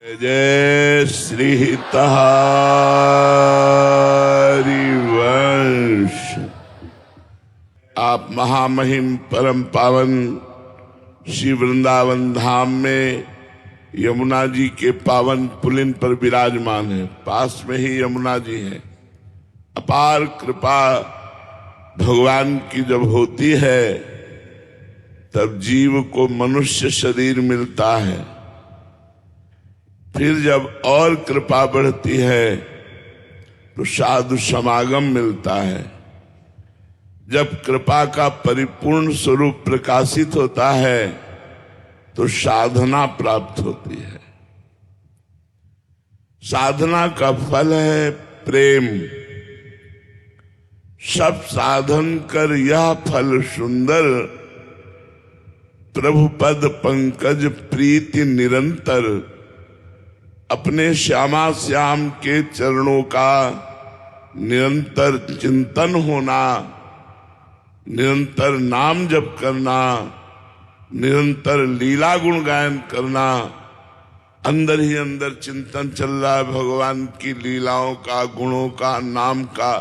जय श्री हरिवंश। आप महामहिम परम पावन श्री वृंदावन धाम में यमुना जी के पावन पुलिन पर विराजमान है। पास में ही यमुना जी है। अपार कृपा भगवान की जब होती है तब जीव को मनुष्य शरीर मिलता है। फिर जब और कृपा बढ़ती है तो साधु समागम मिलता है। जब कृपा का परिपूर्ण स्वरूप प्रकाशित होता है तो साधना प्राप्त होती है। साधना का फल है प्रेम। सब साधन कर यह फल सुंदर, प्रभु पद पंकज प्रीति निरंतर। अपने श्यामा श्याम के चरणों का निरंतर चिंतन होना, निरंतर नाम जप करना, निरंतर लीला गुण गायन करना। अंदर ही अंदर चिंतन चल रहा है भगवान की लीलाओं का, गुणों का, नाम का।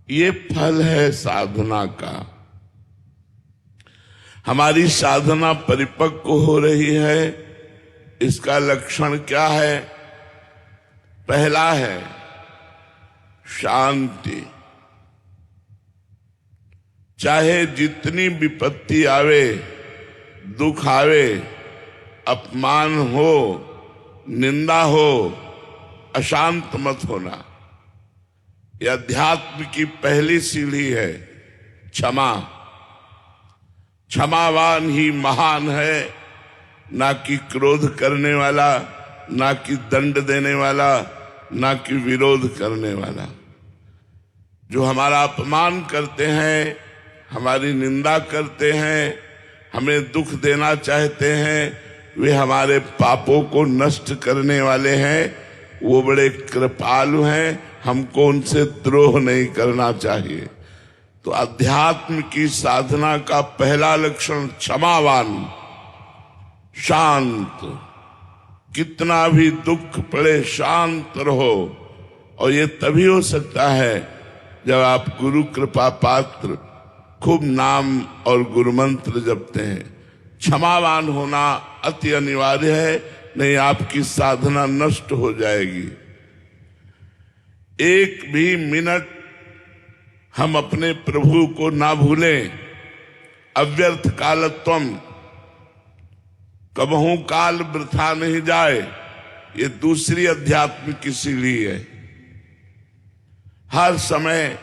ये फल है साधना का। हमारी साधना परिपक्व हो रही है। इसका लक्षण क्या है? पहला है शांति। चाहे जितनी विपत्ति आवे, दुख आवे, अपमान हो, निंदा हो, अशांत मत होना। यह अध्यात्म की पहली सीढ़ी है। क्षमा। क्षमावान ही महान है, ना कि क्रोध करने वाला, ना कि दंड देने वाला, ना कि विरोध करने वाला। जो हमारा अपमान करते हैं, हमारी निंदा करते हैं, हमें दुख देना चाहते हैं, वे हमारे पापों को नष्ट करने वाले हैं। वो बड़े कृपालु हैं। हमको उनसे द्रोह नहीं करना चाहिए। तो अध्यात्म की साधना का पहला लक्षण क्षमावान, शांत। कितना भी दुख पड़े शांत रहो। और ये तभी हो सकता है जब आप गुरु कृपा पात्र खूब नाम और गुरु मंत्र जपते हैं। क्षमावान होना अति अनिवार्य है, नहीं आपकी साधना नष्ट हो जाएगी। एक भी मिनट हम अपने प्रभु को ना भूलें। अव्यर्थ कालत्वम, कबहू काल वृथा नहीं जाए। ये दूसरी अध्यात्म की सीढ़ी है। हर समय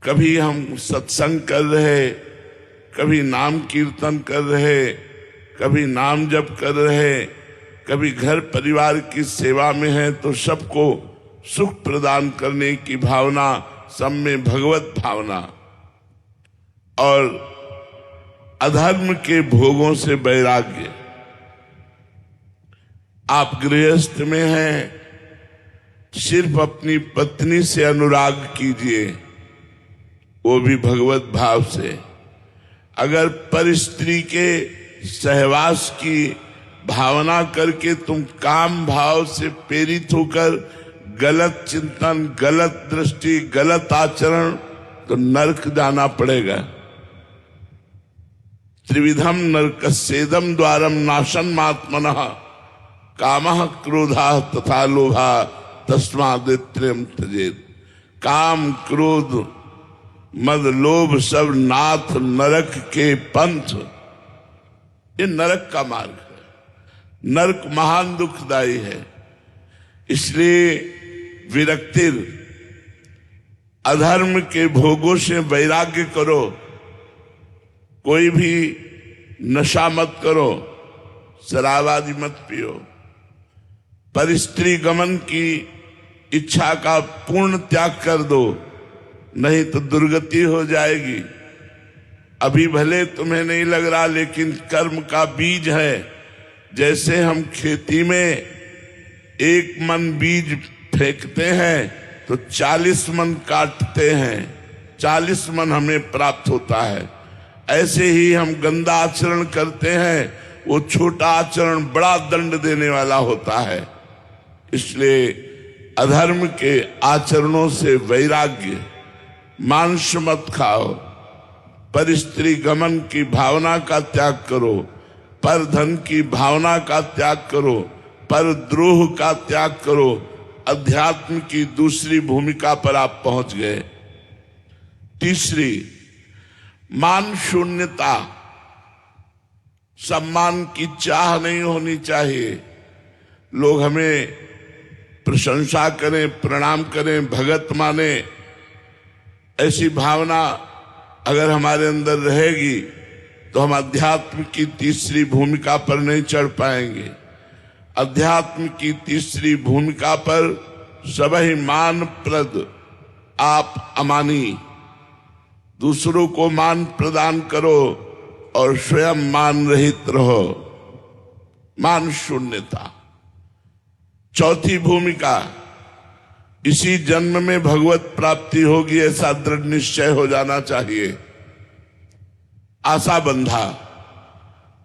कभी हम सत्संग कर रहे, कभी नाम कीर्तन कर रहे, कभी नाम जप कर रहे, कभी घर परिवार की सेवा में है तो सबको सुख प्रदान करने की भावना, सब में भगवत भावना। और अधर्म के भोगों से वैराग्य। आप गृहस्थ में हैं, सिर्फ अपनी पत्नी से अनुराग कीजिए, वो भी भगवत भाव से। अगर परस्त्री के सहवास की भावना करके तुम काम भाव से प्रेरित होकर गलत चिंतन, गलत दृष्टि, गलत आचरण, तो नरक जाना पड़ेगा। त्रिविधम नरकस्येदम द्वारम नाशनमात्मनः कामः क्रोधः तथा लोभः तस्माद्त्रयम् त्यजेत्। काम, क्रोध, मद, लोभ सब नाथ नरक के पंथ। ये नरक का मार्ग है। नरक महान दुखदायी है। इसलिए विरक्तिर, अधर्म के भोगों से वैराग्य करो। कोई भी नशा मत करो, शराब आदि मत पियो। परस्त्री गमन की इच्छा का पूर्ण त्याग कर दो, नहीं तो दुर्गति हो जाएगी। अभी भले तुम्हें नहीं लग रहा, लेकिन कर्म का बीज है। जैसे हम खेती में 1 मन बीज फेंकते हैं तो 40 मन काटते हैं, 40 मन हमें प्राप्त होता है। ऐसे ही हम गंदा आचरण करते हैं वो छोटा आचरण बड़ा दंड देने वाला होता है। इसलिए अधर्म के आचरणों से वैराग्य, मांस मत खाओ, पर स्त्री गमन की भावना का त्याग करो, पर धन की भावना का त्याग करो, पर द्रोह का त्याग करो। अध्यात्म की दूसरी भूमिका पर आप पहुंच गए। तीसरी, मान शून्यता। सम्मान की चाह नहीं होनी चाहिए। लोग हमें प्रशंसा करें, प्रणाम करें, भगत माने, ऐसी भावना अगर हमारे अंदर रहेगी तो हम अध्यात्म की तीसरी भूमिका पर नहीं चढ़ पाएंगे। अध्यात्म की तीसरी भूमिका पर सबहि मान प्रद आप अमानी। दूसरों को मान प्रदान करो और स्वयं मान रहित रहो। मान शून्यता। चौथी भूमिका, इसी जन्म में भगवत प्राप्ति होगी ऐसा दृढ़ निश्चय हो जाना चाहिए। आशा बंधा।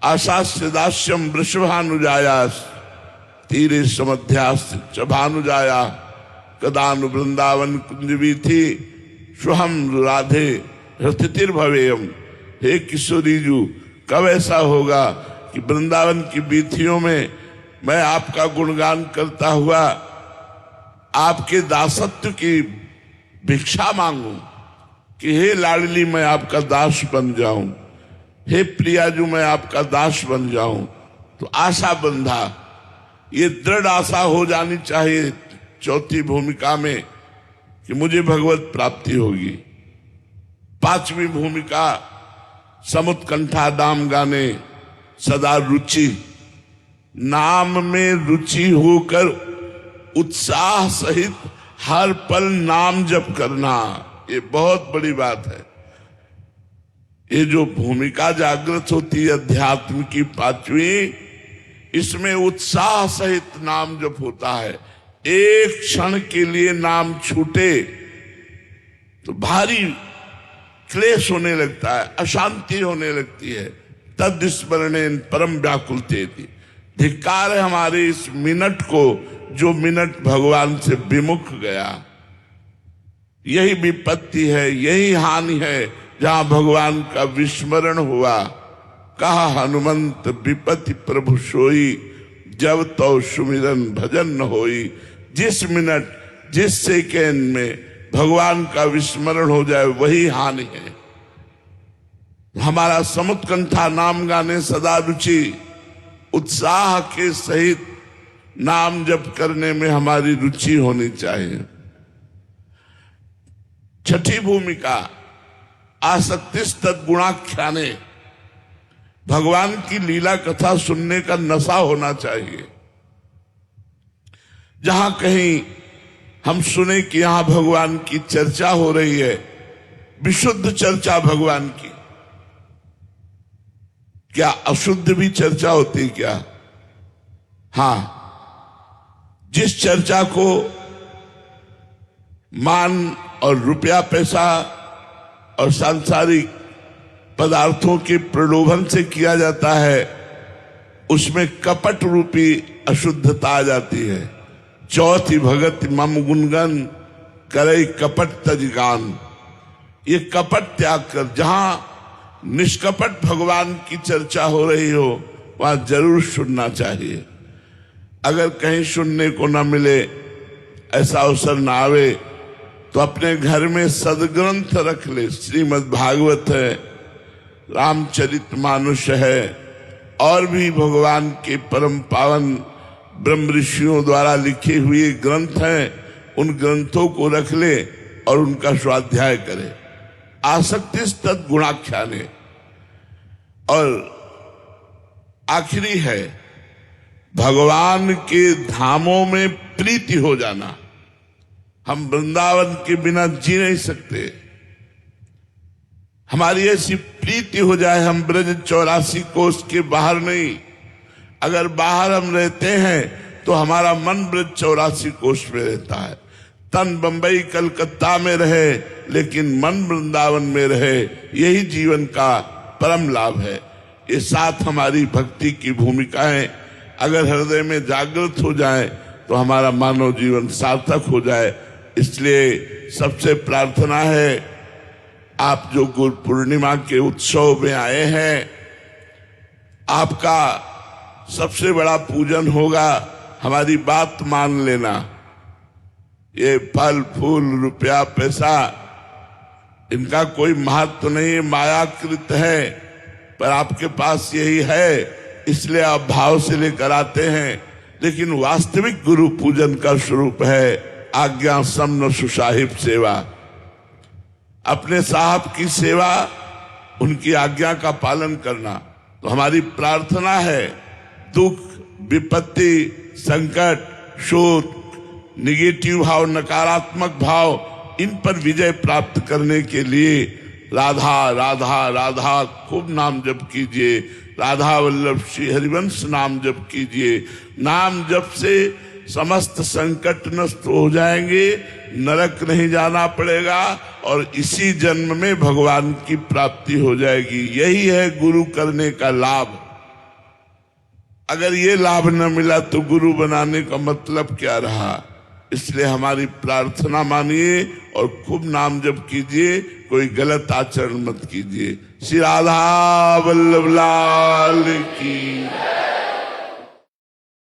आशा से दास्यम वृषभानुजायास तीरे समध्यास च भानुजाया कदानु वृंदावन कुंजवी थी स्वहम राधे रथितिर्भवेयम। हे किशोरीजू, कब ऐसा होगा कि वृंदावन की बीथियों में मैं आपका गुणगान करता हुआ आपके दासत्व की भिक्षा मांगू कि हे लाडली मैं आपका दास बन जाऊं, हे प्रियाजू मैं आपका दास बन जाऊं। तो आशा बंधा, ये दृढ़ आशा हो जानी चाहिए चौथी भूमिका में कि मुझे भगवत प्राप्ति होगी। पांचवी भूमिका, समुत्कंठा नाम गाने सदा रुचि। नाम में रुचि होकर उत्साह सहित हर पल नाम जप करना, ये बहुत बड़ी बात है। ये जो भूमिका जागृत होती है अध्यात्म की पांचवी, इसमें उत्साह सहित नाम जप होता है। एक क्षण के लिए नाम छूटे तो भारी क्लेश होने लगता है, अशांति होने लगती है। तद स्मरणेन परम व्याकुलते थी। धिक्कार है हमारे इस मिनट को जो मिनट भगवान से विमुख गया। यही विपत्ति है, यही हानि है जहां भगवान का विस्मरण हुआ। कहा हनुमंत विपत्ति प्रभु सोई, जब तो सुमिरन भजन न होई। जिस मिनट, जिस सेकेंड में भगवान का विस्मरण हो जाए वही हानि है। हमारा समुत्कंठा नाम गाने सदा रुचि, उत्साह के सहित नाम जप करने में हमारी रुचि होनी चाहिए। छठी भूमिका, आसक्तिस तद्गुणाख्याने। भगवान की लीला कथा सुनने का नशा होना चाहिए। जहां कहीं हम सुने कि यहां भगवान की चर्चा हो रही है, विशुद्ध चर्चा भगवान की, क्या अशुद्ध भी चर्चा होती क्या? हां, जिस चर्चा को मान और रुपया पैसा और सांसारिक पदार्थों के प्रलोभन से किया जाता है, उसमें कपट रूपी अशुद्धता आ जाती है। चौथी भगत मम गुणगन करे कपट तजगान। ये कपट त्याग कर जहां निष्कपट भगवान की चर्चा हो रही हो वहां जरूर सुनना चाहिए। अगर कहीं सुनने को न मिले, ऐसा अवसर न आवे, तो अपने घर में सदग्रंथ रख ले। श्रीमद् भागवत है, रामचरितमानस है, और भी भगवान के परम पावन ब्रह्म ऋषियों द्वारा लिखे हुए ग्रंथ हैं। उन ग्रंथों को रख ले और उनका स्वाध्याय करे। आसक्ति तत् गुणाख्याने। और आखिरी है भगवान के धामों में प्रीति हो जाना। हम वृंदावन के बिना जी नहीं सकते। हमारी ऐसी प्रीति हो जाए, हम ब्रज 84 कोस के बाहर नहीं। अगर बाहर हम रहते हैं तो हमारा मन ब्रज 84 कोस में रहता है। तन बंबई कलकत्ता में रहे लेकिन मन वृंदावन में रहे, यही जीवन का परम लाभ है। ये 7 हमारी भक्ति की भूमिकाएं अगर हृदय में जागृत हो जाए तो हमारा मानव जीवन सार्थक हो जाए। इसलिए सबसे प्रार्थना है, आप जो गुरु पूर्णिमा के उत्सव में आए हैं, आपका सबसे बड़ा पूजन होगा, हमारी बात मान लेना। ये फल फूल रुपया पैसा इनका कोई महत्व नहीं है, मायाकृत है, पर आपके पास यही है इसलिए आप भाव से लेकर आते हैं। लेकिन वास्तविक गुरु पूजन का स्वरूप है आज्ञा सम्न सुसाहिब सेवा, अपने साहब की सेवा, उनकी आज्ञा का पालन करना। तो हमारी प्रार्थना है, दुख विपत्ति संकट शोध निगेटिव भाव नकारात्मक भाव इन पर विजय प्राप्त करने के लिए राधा राधा राधा खूब नाम जप कीजिए, राधा वल्लभ श्री हरिवंश नाम जप कीजिए। नाम जप से समस्त संकट नष्ट हो जाएंगे, नरक नहीं जाना पड़ेगा और इसी जन्म में भगवान की प्राप्ति हो जाएगी। यही है गुरु करने का लाभ। अगर ये लाभ न मिला तो गुरु बनाने का मतलब क्या रहा। इसलिए हमारी प्रार्थना मानिए और खूब नाम जप कीजिए, कोई गलत आचरण मत कीजिए। श्री राधा वल्लभ लाल की